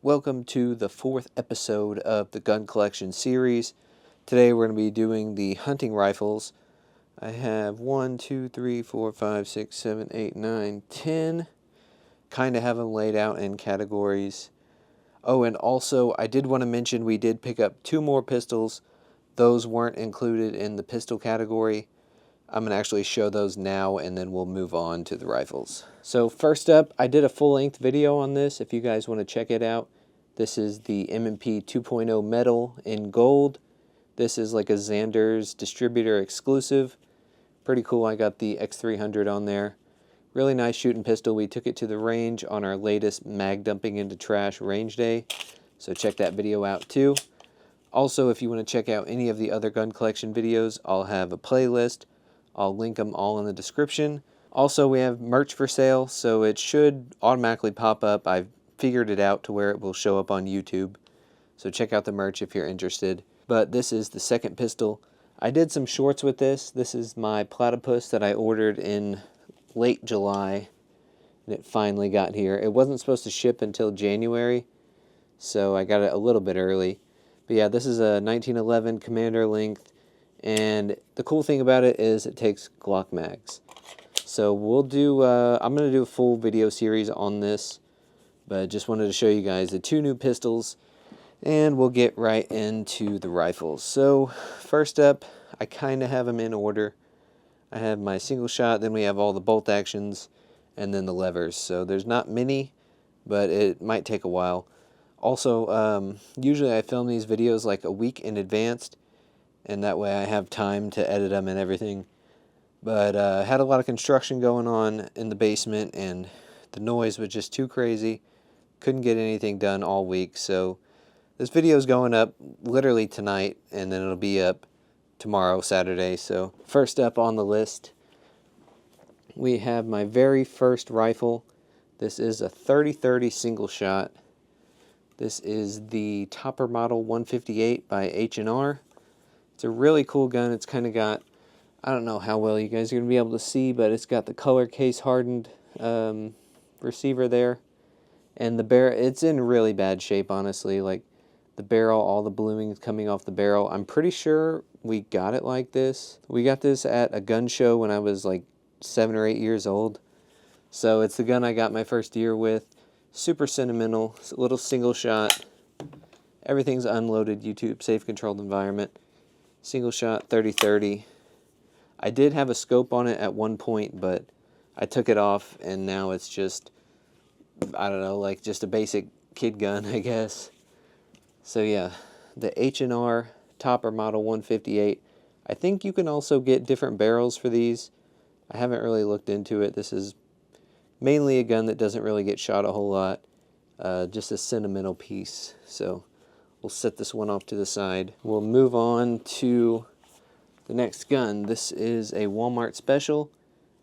welcome to the 4th episode of the gun collection series. Today we're going to be doing the hunting rifles. I have 1, 2, 3, 4, 5, 6, 7, 8, 9, 10. Kind of have them laid out in categories. Oh, and also I did want to mention we did pick up 2 more pistols. Those weren't included in the pistol category. I'm going to actually show those now, and then we'll move on to the rifles. So first up, I did a full-length video on this if you guys want to check it out. This is the M&P 2.0 metal in gold. This is like a Xander's distributor exclusive. Pretty cool. I got the X300 on there. Really nice shooting pistol. We took it to the range on our latest mag dumping into trash range day. So check that video out too. Also, if you want to check out any of the other gun collection videos, I'll have a playlist. I'll link them all in the description. Also, we have merch for sale, so it should automatically pop up. I've figured it out to where it will show up on YouTube. So check out the merch if you're interested. But this is the second pistol. I did some shorts with this. This is my platypus that I ordered in late July, and it finally got here. It wasn't supposed to ship until January, so I got it a little bit early. But yeah, this is a 1911 Commander length. And the cool thing about it is it takes Glock mags. So we'll do, I'm going to do a full video series on this, but just wanted to show you guys the 2 new pistols, and we'll get right into the rifles. So first up, I kind of have them in order. I have my single shot, then we have all the bolt actions, and then the levers. So there's not many, but it might take a while. Also, usually I film these videos like a week in advance, and that way I have time to edit them and everything. But had a lot of construction going on in the basement, and the noise was just too crazy. Couldn't get anything done all week, so this video is going up literally tonight, and then it'll be up tomorrow, Saturday. So first up on the list, we have my very first rifle. This is a 30-30 single shot. This is the Topper Model 158 by H&R. It's a really cool gun. It's kind of got, I don't know how well you guys are going to be able to see, but it's got the color case hardened receiver there. And the barrel, it's in really bad shape, honestly. Like the barrel, all the bluing is coming off the barrel. I'm pretty sure we got it like this. We got this at a gun show when I was like 7 or 8 years old. So it's the gun I got my first year with. Super sentimental. It's a little single shot. Everything's unloaded, YouTube, safe controlled environment. Single shot, 30-30. I did have a scope on it at one point, but I took it off, and now it's just, I don't know, like just a basic kid gun, I guess. So yeah, the H&R Topper Model 158. I think you can also get different barrels for these. I haven't really looked into it. This is mainly a gun that doesn't really get shot a whole lot. Just a sentimental piece. So we'll set this one off to the side. We'll move on to the next gun. This is a Walmart special,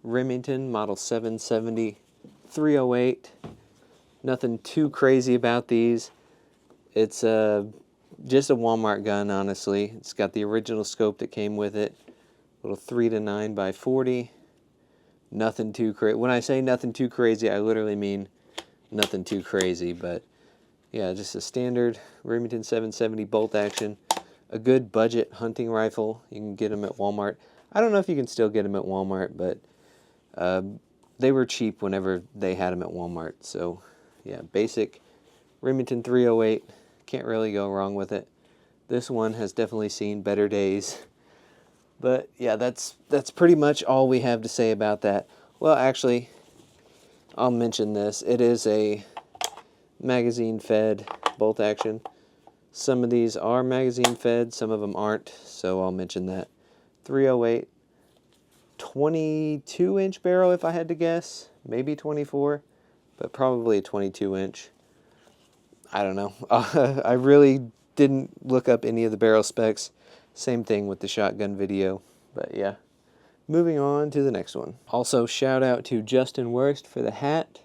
Remington Model 770 308. Nothing too crazy about these. It's just a Walmart gun, honestly. It's got the original scope that came with it. Little 3-9 by 40. Nothing too crazy. When I say nothing too crazy, I literally mean nothing too crazy, but yeah, just a standard Remington 770 bolt action. A good budget hunting rifle. You can get them at Walmart. I don't know if you can still get them at Walmart, but they were cheap whenever they had them at Walmart. So yeah, basic Remington 308. Can't really go wrong with it. This one has definitely seen better days. But yeah, that's pretty much all we have to say about that. Well, actually, I'll mention this. It is a magazine fed bolt action. Some of these are magazine fed, some of them aren't, so I'll mention that. 308, 22-inch barrel if I had to guess, maybe 24, but probably a 22-inch. I don't know. I really didn't look up any of the barrel specs. Same thing with the shotgun video, but yeah. Moving on to the next one. Also, shout out to Justin Worst for the hat.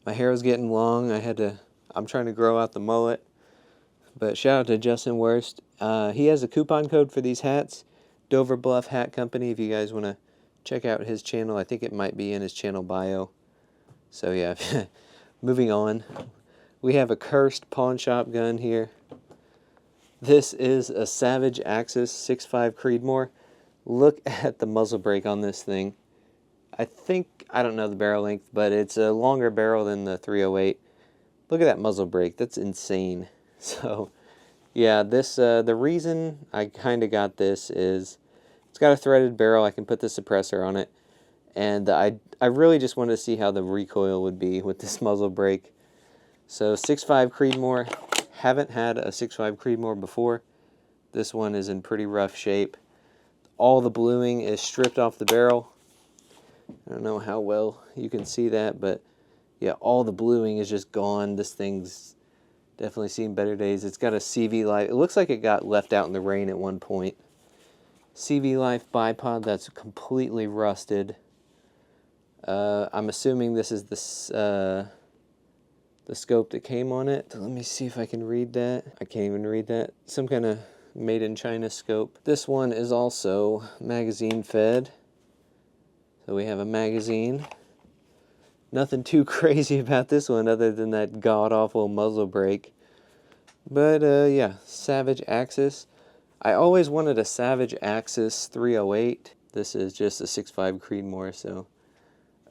My hair was getting long. I'm trying to grow out the mullet. But shout out to Justin Worst. He has a coupon code for these hats. Dover Bluff Hat Company, if you guys want to check out his channel. I think it might be in his channel bio. So yeah, moving on. We have a cursed pawn shop gun here. This is a Savage Axis 6.5 Creedmoor. Look at the muzzle brake on this thing. I don't know the barrel length, but it's a longer barrel than the 308. Look at that muzzle brake. That's insane. So, yeah, this the reason I kind of got this is it's got a threaded barrel. I can put the suppressor on it. And I really just wanted to see how the recoil would be with this muzzle brake. So 6.5 Creedmoor. Haven't had a 6.5 Creedmoor before. This one is in pretty rough shape. All the bluing is stripped off the barrel. I don't know how well you can see that, but yeah, all the bluing is just gone. This thing's definitely seen better days. It's got a CV Life. It looks like it got left out in the rain at one point. CV Life bipod that's completely rusted. I'm assuming this is the scope that came on it. Let me see if I can read that. I can't even read that. Some kind of made in China scope. This one is also magazine fed. So we have a magazine. Nothing too crazy about this one other than that god-awful muzzle brake. But yeah, Savage Axis. I always wanted a Savage Axis 308. This is just a 6.5 Creedmoor, so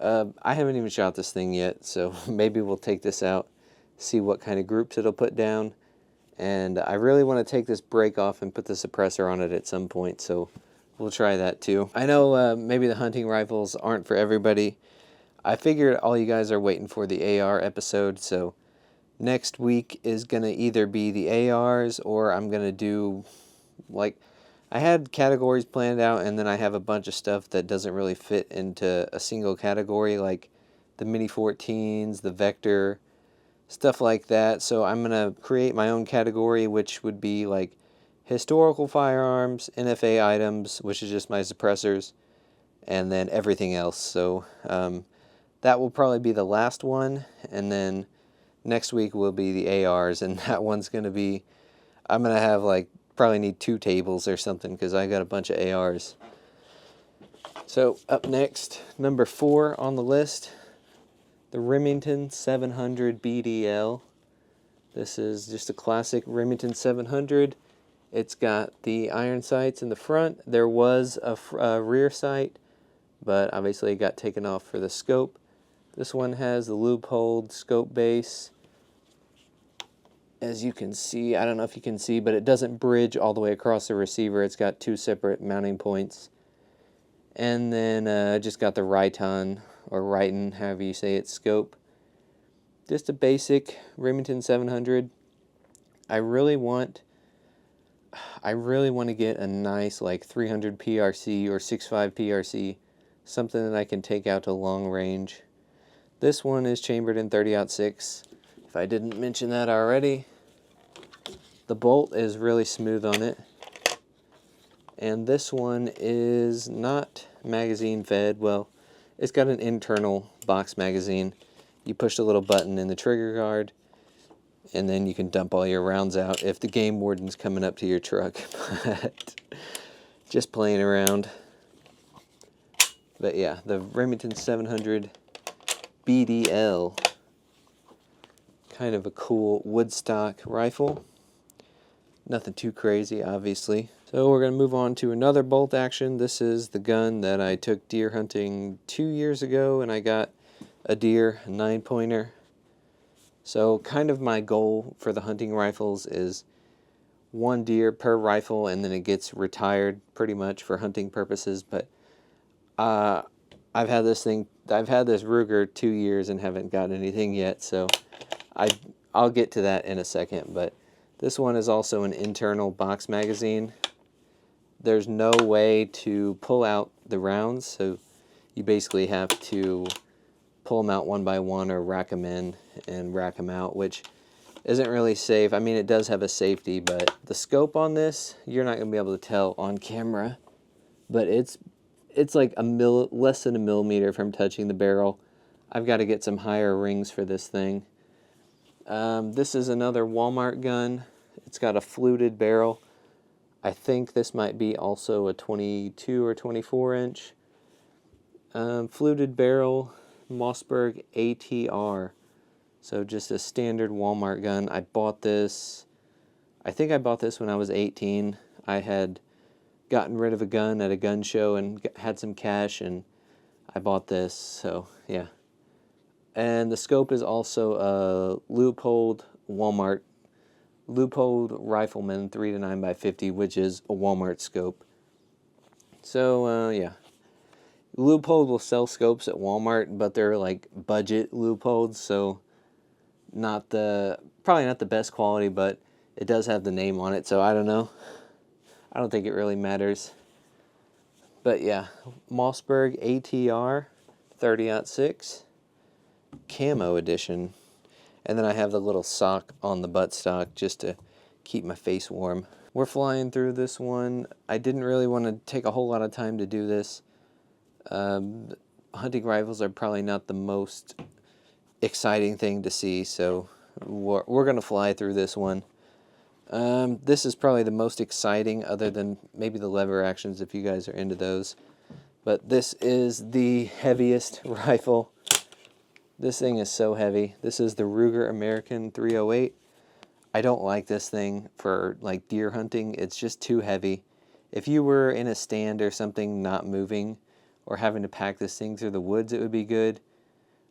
I haven't even shot this thing yet, so maybe we'll take this out, see what kind of groups it'll put down. And I really want to take this brake off and put the suppressor on it at some point, so we'll try that too. I know maybe the hunting rifles aren't for everybody. I figured all you guys are waiting for the AR episode, so next week is going to either be the ARs or I'm going to do, like, I had categories planned out and then I have a bunch of stuff that doesn't really fit into a single category, like the Mini 14s, the Vector, stuff like that. So I'm going to create my own category, which would be like historical firearms, NFA items, which is just my suppressors, and then everything else. So that will probably be the last one, and then next week will be the ARs, and that one's going to be, I'm going to have like, probably need 2 tables or something because I got a bunch of ARs. So up next, number 4 on the list, the Remington 700 BDL. This is just a classic Remington 700. It's got the iron sights in the front. There was a rear sight, but obviously it got taken off for the scope. This one has the loopholed scope base. As you can see, I don't know if you can see, but it doesn't bridge all the way across the receiver. It's got 2 separate mounting points. And then just got the Riton, or Riton, however you say it, scope. Just a basic Remington 700. I really want to get a nice like 300 PRC or 6.5 PRC, something that I can take out to long range. This one is chambered in 30-06. If I didn't mention that already, the bolt is really smooth on it. And this one is not magazine fed. Well, it's got an internal box magazine. You push the little button in the trigger guard, and then you can dump all your rounds out if the game warden's coming up to your truck. But just playing around. But yeah, the Remington 700 BDL. Kind of a cool woodstock rifle. Nothing too crazy, obviously. So we're going to move on to another bolt action. This is the gun that I took deer hunting 2 years ago, and I got a deer 9-pointer. So kind of my goal for the hunting rifles is 1 deer per rifle, and then it gets retired pretty much for hunting purposes. But I've had this Ruger 2 years and haven't gotten anything yet, so I'll get to that in a second. But this one is also an internal box magazine. There's no way to pull out the rounds, so you basically have to pull them out one by one or rack them in and rack them out, which isn't really safe. I mean, it does have a safety, but the scope on this, you're not going to be able to tell on camera, but it's like less than a millimeter from touching the barrel. I've got to get some higher rings for this thing. This is another Walmart gun. It's got a fluted barrel. I think this might be also a 22 or 24 inch. Fluted barrel, Mossberg ATR. So just a standard Walmart gun. I bought this, I think I bought this when I was 18. I had gotten rid of a gun at a gun show and had some cash, and I bought this, so yeah. And the scope is also a Leupold Walmart, Leupold Rifleman 3 to 9x50, which is a Walmart scope. So yeah. Leupold will sell scopes at Walmart, but they're like budget Leupolds, so probably not the best quality, but it does have the name on it, so I don't know. I don't think it really matters. But yeah, Mossberg ATR 30-06 camo edition. And then I have the little sock on the buttstock just to keep my face warm. We're flying through this one. I didn't really want to take a whole lot of time to do this. Hunting rifles are probably not the most exciting thing to see, so we're going to fly through this one. This is probably the most exciting, other than maybe the lever actions if you guys are into those. But this is the heaviest rifle. This thing is so heavy. This is the Ruger American 308. I don't like this thing for like deer hunting. It's just too heavy. If you were in a stand or something not moving or having to pack this thing through the woods, it would be good.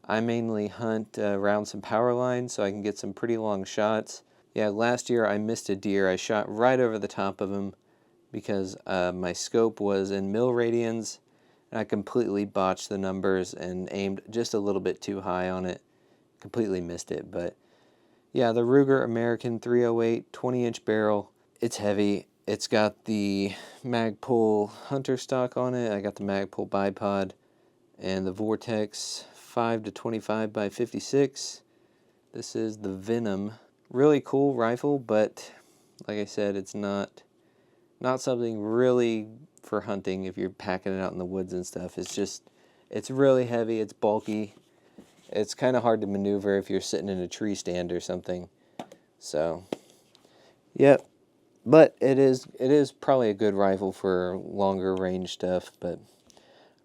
I mainly hunt around some power lines so I can get some pretty long shots. Yeah, last year I missed a deer. I shot right over the top of him because my scope was in mil-radians, and I completely botched the numbers and aimed just a little bit too high on it. Completely missed it, but yeah, the Ruger American 308 20-inch barrel. It's heavy. It's got the Magpul Hunter stock on it. I got the Magpul bipod and the Vortex 5 to 25 by 56. This is the Venom. Really cool rifle, but like I said, it's not something really for hunting if you're packing it out in the woods and stuff. It's really heavy, it's bulky. It's kind of hard to maneuver if you're sitting in a tree stand or something. So, yep. But it is probably a good rifle for longer range stuff, but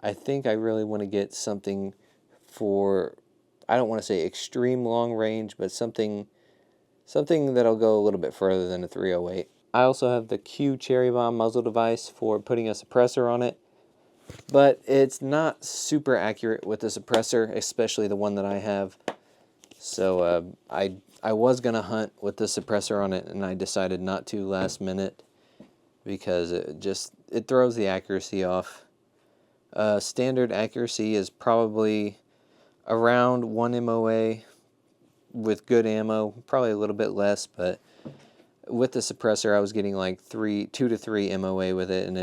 I think I really want to get something for, I don't want to say extreme long range, but something that'll go a little bit further than a 308. I also have the Q Cherry Bomb muzzle device for putting a suppressor on it, but it's not super accurate with the suppressor, especially the one that I have. So I was going to hunt with the suppressor on it, and I decided not to last minute because it throws the accuracy off. Standard accuracy is probably around 1 MOA with good ammo, probably a little bit less, but with the suppressor I was getting like 2 to 3 MOA with it, and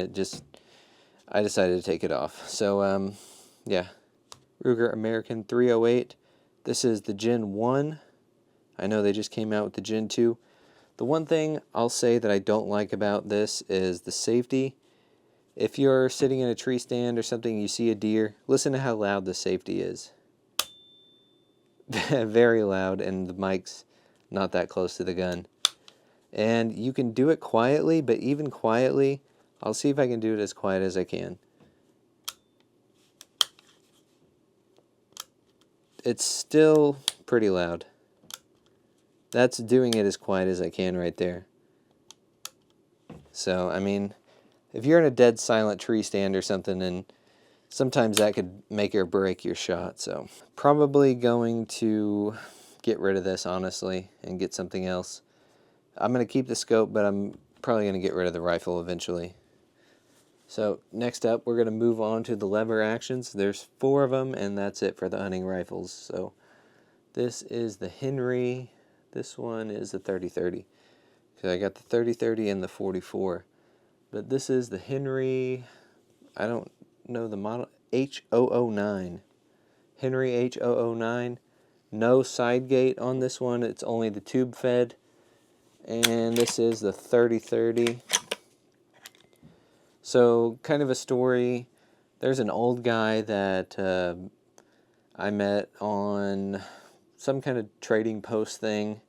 I decided to take it off. So yeah, Ruger American 308. This is the Gen 1. I know they just came out with the Gen 2. The one thing I'll say that I don't like about this is the safety. If you're sitting in a tree stand or something, you see a deer, listen to how loud the safety is. Very loud, and the mic's not that close to the gun. And you can do it quietly, but even quietly, I'll see if I can do it as quiet as I can. It's still pretty loud. That's doing it as quiet as I can right there. So, I mean, if you're in a dead silent tree stand or something, and sometimes that could make or break your shot. So, probably going to get rid of this, honestly, and get something else. I'm going to keep the scope, but I'm probably going to get rid of the rifle eventually. So, next up, we're going to move on to the lever actions. There's 4 of them, and that's it for the hunting rifles. So, this is the Henry. This one is the 30-30. So I got the 30-30 and the 44. But this is the Henry, I don't know the model, H009. Henry H009. No side gate on this one. It's only the tube fed. And this is the 30-30. So kind of a story. There's an old guy that I met on some kind of trading post thing.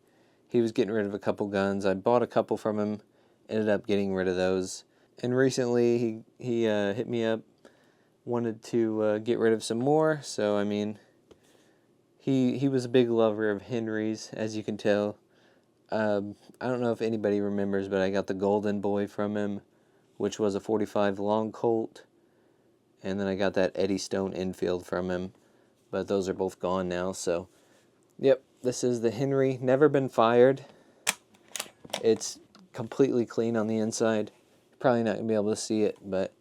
He was getting rid of a couple guns. I bought a couple from him, ended up getting rid of those. And recently he hit me up, wanted to get rid of some more. So, I mean, He was a big lover of Henrys, as you can tell. I don't know if anybody remembers, but I got the Golden Boy from him, which was a 45 long Colt. And then I got that Eddie Stone infield from him, but those are both gone now. So, yep, this is the Henry. Never been fired. It's completely clean on the inside. Probably not going to be able to see it, but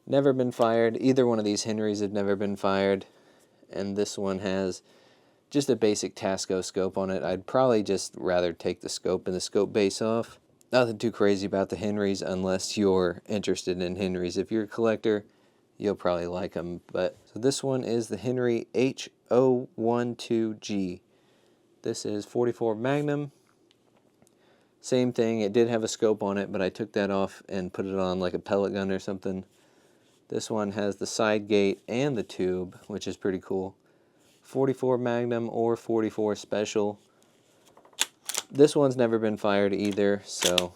never been fired. Either one of these Henrys have never been fired. And this one has just a basic Tasco scope on it. I'd probably just rather take the scope and the scope base off. Nothing too crazy about the Henrys unless you're interested in Henrys. If you're a collector, you'll probably like them. But so this one is the Henry H012G. This is 44 Magnum. Same thing, it did have a scope on it, but I took that off and put it on like a pellet gun or something. This one has the side gate and the tube, which is pretty cool. 44 Magnum or 44 Special. This one's never been fired either, so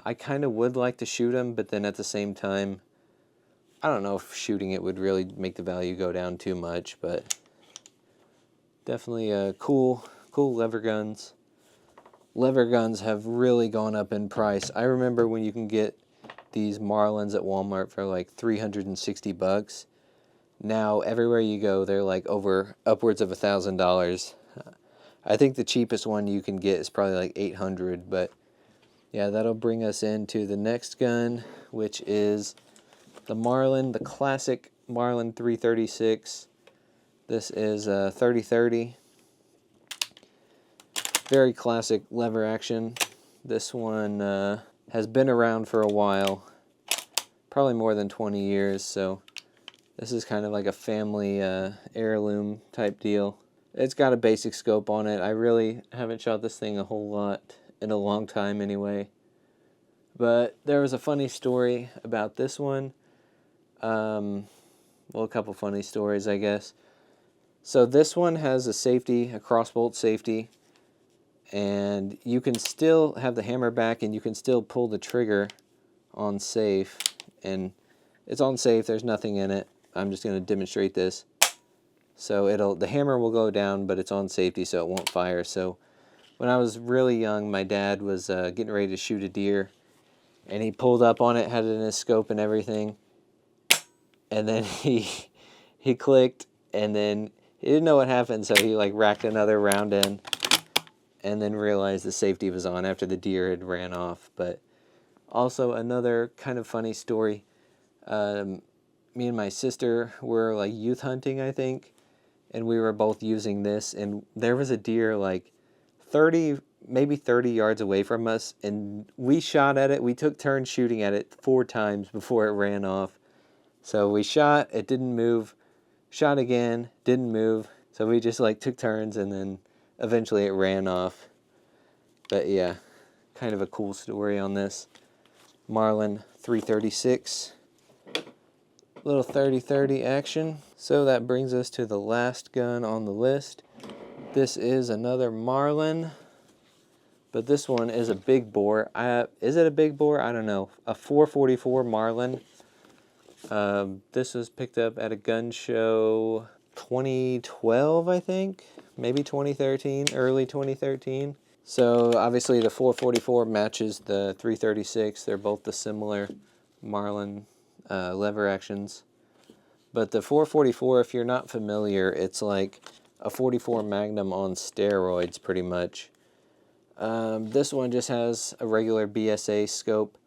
I kind of would like to shoot them, but then at the same time, I don't know if shooting it would really make the value go down too much, but definitely cool lever guns. Lever guns have really gone up in price. I remember when you can get these Marlins at Walmart for like 360 bucks. Now everywhere you go, they're like upwards of $1,000. I think the cheapest one you can get is probably like 800, but yeah, that'll bring us into the next gun, which is the Marlin, the classic Marlin 336. This is a 30-30. Very classic lever action. This one has been around for a while, probably more than 20 years, so this is kind of like a family heirloom type deal. It's got a basic scope on it. I really haven't shot this thing a whole lot in a long time anyway. But there was a funny story about this one. Well, a couple funny stories, I guess. So this one has a safety, a crossbolt safety, and you can still have the hammer back and you can still pull the trigger on safe, and it's on safe, there's nothing in it. I'm just going to demonstrate this. So the hammer will go down, but it's on safety, so it won't fire. So when I was really young, my dad was getting ready to shoot a deer, and he pulled up on it, had it in his scope and everything, and then he clicked, and then he didn't know what happened, so he like racked another round in, and then realized the safety was on after the deer had ran off. But also another kind of funny story. Me and my sister were like youth hunting, I think, and we were both using this, and there was a deer like 30 yards away from us, and we shot at it. We took turns shooting at it 4 times before it ran off. So we shot, it didn't move, shot again, didn't move. So we just like took turns, and then eventually it ran off. But yeah, kind of a cool story on this Marlin 336. Little 30-30 action. So that brings us to the last gun on the list. This is another Marlin, but this one is a big bore. Is it a big bore? I don't know. A 444 Marlin. This was picked up at a gun show 2012, I think. Maybe 2013, early 2013. So obviously the 444 matches the 336. They're both the similar Marlin lever actions. But the 444, if you're not familiar, it's like a 44 Magnum on steroids pretty much. This one just has a regular BSA scope,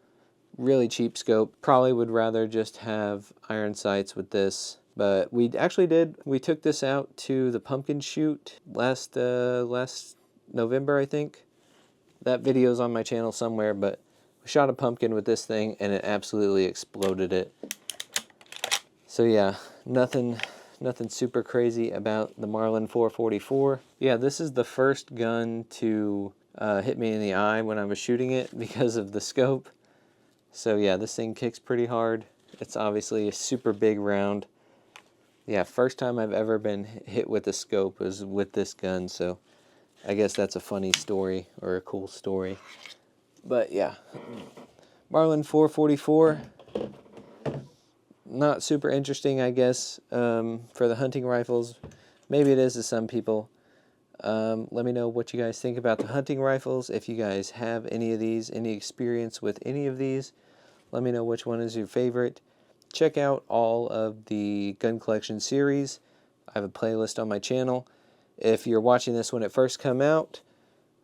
really cheap scope. Probably would rather just have iron sights with this. But we took this out to the pumpkin shoot last November, I think. That video's on my channel somewhere, but we shot a pumpkin with this thing and it absolutely exploded it. So yeah, nothing super crazy about the Marlin 444. Yeah, this is the first gun to hit me in the eye when I was shooting it because of the scope. So yeah, this thing kicks pretty hard. It's obviously a super big round. Yeah, first time I've ever been hit with a scope was with this gun, so I guess that's a funny story or a cool story. But yeah, Marlin 444, not super interesting, I guess, for the hunting rifles. Maybe it is to some people. Let me know what you guys think about the hunting rifles. If you guys have any of these, any experience with any of these, let me know which one is your favorite. Check out all of the gun collection series. I have a playlist on my channel. If you're watching this when it first come out,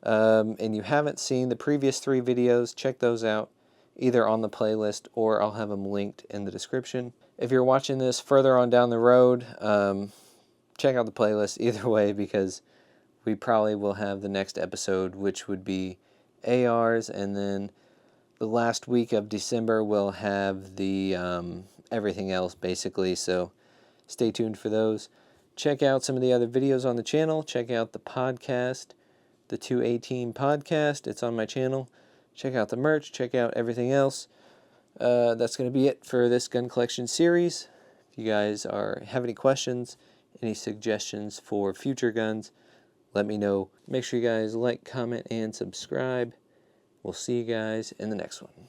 and you haven't seen the previous 3 videos, check those out either on the playlist or I'll have them linked in the description. If you're watching this further on down the road, check out the playlist either way, because we probably will have the next episode, which would be ARs, and then the last week of December we'll have the everything else basically, so stay tuned for those. Check out some of the other videos on the channel. Check out the podcast, the 218 podcast. It's on my channel. Check out the merch. Check out everything else. That's going to be it for this gun collection series. If you guys have any questions, any suggestions for future guns, let me know. Make sure you guys like, comment, and subscribe. We'll see you guys in the next one.